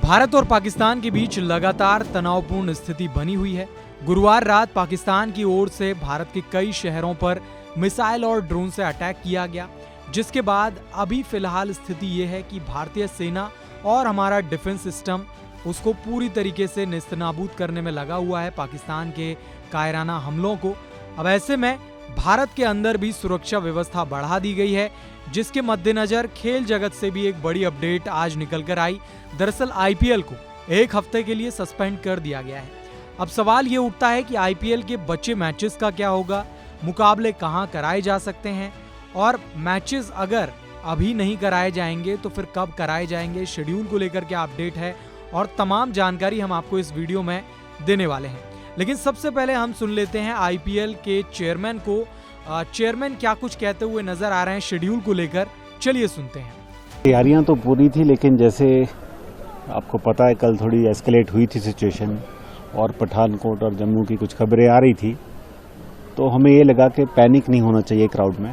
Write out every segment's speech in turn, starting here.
भारत और पाकिस्तान के बीच लगातार तनावपूर्ण स्थिति बनी हुई है। गुरुवार रात पाकिस्तान की ओर से भारत के कई शहरों पर मिसाइल और ड्रोन से अटैक किया गया, जिसके बाद अभी फिलहाल स्थिति ये है कि भारतीय सेना और हमारा डिफेंस सिस्टम उसको पूरी तरीके से नेस्तनाबूद करने में लगा हुआ है, पाकिस्तान के कायराना हमलों को। अब ऐसे में भारत के अंदर भी सुरक्षा व्यवस्था बढ़ा दी गई है, जिसके मद्देनजर खेल जगत से भी एक बड़ी अपडेट आज निकल कर आई। दरअसल आईपीएल को एक हफ्ते के लिए सस्पेंड कर दिया गया है। अब सवाल ये उठता है कि आईपीएल के बचे मैचेस का क्या होगा, मुकाबले कहां कराए जा सकते हैं, और मैचेस अगर अभी नहीं कराए जाएंगे तो फिर कब कराए जाएंगे, शेड्यूल को लेकर क्या अपडेट है, और तमाम जानकारी हम आपको इस वीडियो में देने वाले हैं। लेकिन सबसे पहले हम सुन लेते हैं आईपीएल के चेयरमैन को। चेयरमैन क्या कुछ कहते हुए नजर आ रहे हैं शेड्यूल को लेकर, चलिए सुनते हैं। तैयारियां तो पूरी थी, लेकिन जैसे आपको पता है कल थोड़ी एस्केलेट हुई थी सिचुएशन, और पठानकोट और जम्मू की कुछ खबरें आ रही थी, तो हमें ये लगा कि पैनिक नहीं होना चाहिए क्राउड में,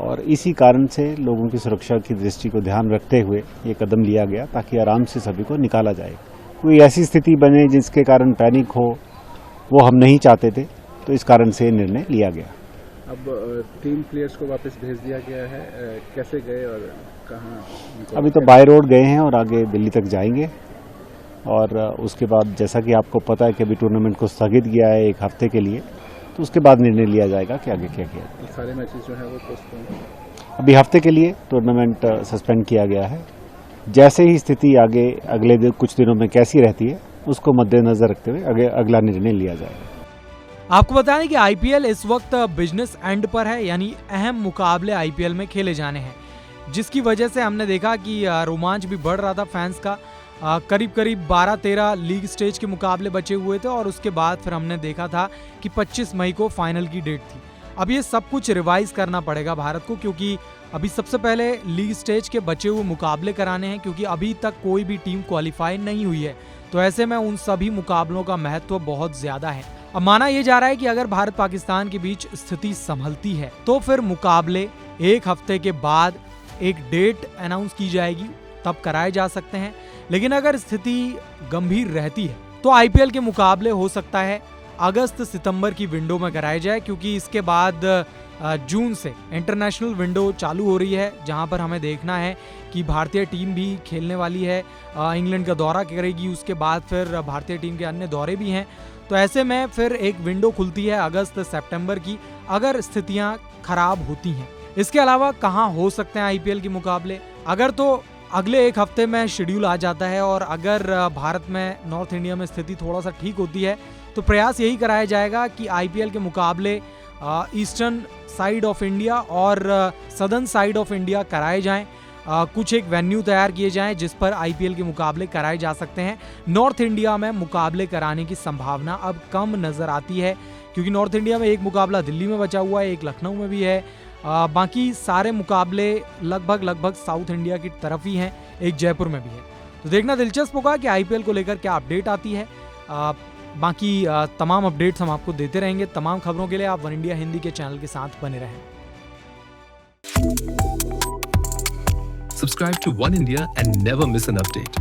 और इसी कारण से लोगों की सुरक्षा की दृष्टि को ध्यान रखते हुए ये कदम लिया गया, ताकि आराम से सभी को निकाला जाए। कोई ऐसी स्थिति बने जिसके कारण पैनिक हो, वो हम नहीं चाहते थे, तो इस कारण से निर्णय लिया गया। अब 3 प्लेयर्स को वापस भेज दिया गया है, कैसे गए और कहाँ? अभी तो बाय रोड गए हैं और आगे दिल्ली तक जाएंगे, और उसके बाद जैसा कि आपको पता है कि अभी टूर्नामेंट को स्थगित किया है 1 हफ्ते के लिए, तो उसके बाद निर्णय लिया जाएगा कि आगे क्या किया जाए। सारे मैचेस जो है वो पोस्टपोन, अभी हफ्ते के लिए टूर्नामेंट सस्पेंड किया गया है। जैसे ही स्थिति आगे अगले कुछ दिनों में कैसी रहती है, उसको मद्देनजर रखते हुए अगला निर्णय लिया जाएगा। आपको बता दें कि आईपीएल इस वक्त बिजनेस एंड पर है, यानी अहम मुकाबले आईपीएल में खेले जाने हैं, जिसकी वजह से हमने देखा कि रोमांच भी बढ़ रहा था फैंस का। करीब करीब 12-13 लीग स्टेज के मुकाबले बचे हुए थे, और उसके बाद फिर हमने देखा था कि 25 मई को फाइनल की डेट थी। अब ये सब कुछ रिवाइज करना पड़ेगा भारत को, क्योंकि अभी सबसे पहले लीग स्टेज के बचे हुए मुकाबले कराने हैं, क्योंकि अभी तक कोई भी टीम क्वालिफाई नहीं हुई है। तो ऐसे में उन सभी मुकाबलों का महत्व बहुत ज्यादा है। अब माना यह जा रहा है कि अगर भारत पाकिस्तान के बीच स्थिति संभलती है तो फिर मुकाबले 1 हफ्ते के बाद एक डेट अनाउंस की जाएगी, तब कराए जा सकते हैं। लेकिन अगर स्थिति गंभीर रहती है तो आईपीएल के मुकाबले हो सकता है अगस्त-सितंबर की विंडो में कराए जाए, क्योंकि इसके बाद जून से इंटरनेशनल विंडो चालू हो रही है, जहां पर हमें देखना है कि भारतीय टीम भी खेलने वाली है, इंग्लैंड का दौरा करेगी, उसके बाद फिर भारतीय टीम के अन्य दौरे भी हैं। तो ऐसे में फिर एक विंडो खुलती है अगस्त-सितंबर की, अगर स्थितियां खराब होती हैं। इसके अलावा कहां हो सकते हैं आईपीएल के मुकाबले, अगर तो अगले 1 हफ्ते में शेड्यूल आ जाता है, और अगर भारत में नॉर्थ इंडिया में स्थिति थोड़ा सा ठीक होती है, तो प्रयास यही कराया जाएगा कि आईपीएल के मुकाबले ईस्टर्न साइड ऑफ इंडिया और सदर्न साइड ऑफ इंडिया कराए जाएं। कुछ एक वेन्यू तैयार किए जाएं जिस पर आईपीएल के मुकाबले कराए जा सकते हैं। नॉर्थ इंडिया में मुकाबले कराने की संभावना अब कम नजर आती है, क्योंकि नॉर्थ इंडिया में एक मुकाबला दिल्ली में बचा हुआ है, एक लखनऊ में भी है, बाकी सारे मुकाबले लगभग साउथ इंडिया की तरफ ही हैं, एक जयपुर में भी है। तो देखना दिलचस्प होगा कि आईपीएल को लेकर क्या अपडेट आती है। बाकी तमाम अपडेट्स हम आपको देते रहेंगे। तमाम खबरों के लिए आप वन इंडिया हिंदी के चैनल के साथ बने रहें। Subscribe to One India and never miss an update.